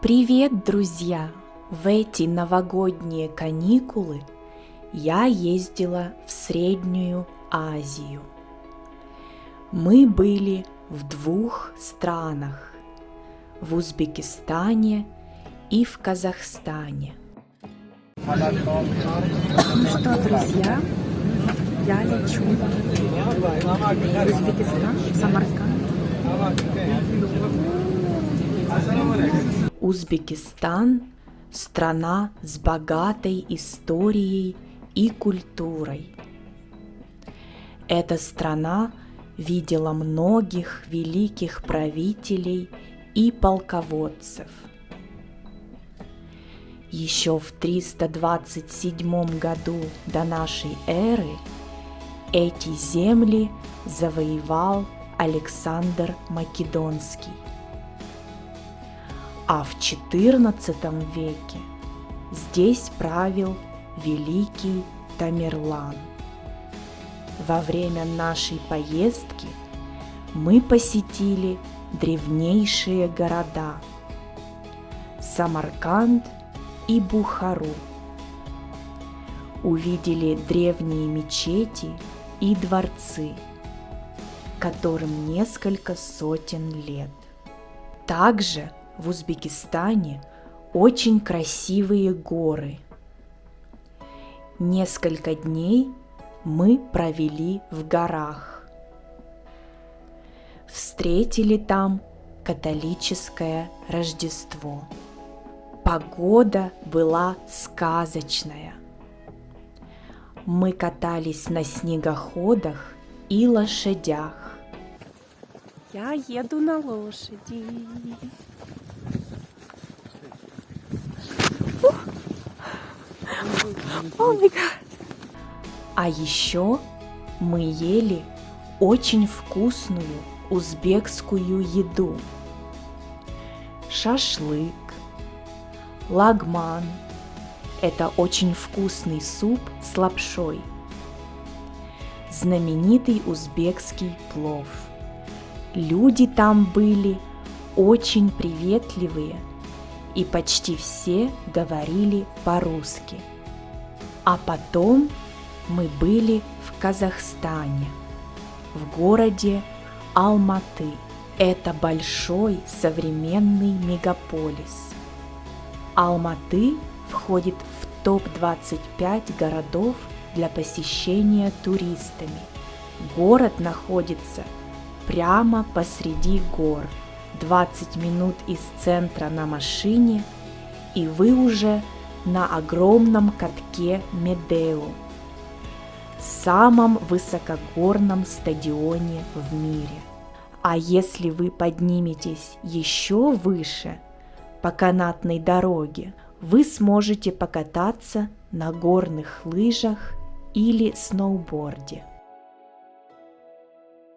Привет, друзья! В эти новогодние каникулы я ездила в Среднюю Азию. Мы были в двух странах – в Узбекистане и в Казахстане. Ну что, друзья, я лечу в Узбекистан, в Самарканд. Узбекистан – страна с богатой историей и культурой. Эта страна видела многих великих правителей и полководцев. Еще в 327 году до нашей эры эти земли завоевал Александр Македонский. А в XIV веке здесь правил великий Тамерлан. Во время нашей поездки мы посетили древнейшие города Самарканд и Бухару, увидели древние мечети и дворцы, которым несколько сотен лет. Также в Узбекистане очень красивые горы. Несколько дней мы провели в горах. Встретили там католическое Рождество. Погода была сказочная. Мы катались на снегоходах и лошадях. Я еду на лошади. О май гад! А еще мы ели очень вкусную узбекскую еду. Шашлык, лагман – это очень вкусный суп с лапшой. Знаменитый узбекский плов. Люди там были очень приветливые, и почти все говорили по-русски. А потом мы были в Казахстане, в городе Алматы. Это большой современный мегаполис. Алматы входит в топ-25 городов для посещения туристами. Город находится прямо посреди гор. 20 минут из центра на машине, и вы уже на огромном катке Медео, самом высокогорном стадионе в мире. А если вы подниметесь еще выше по канатной дороге, вы сможете покататься на горных лыжах или сноуборде.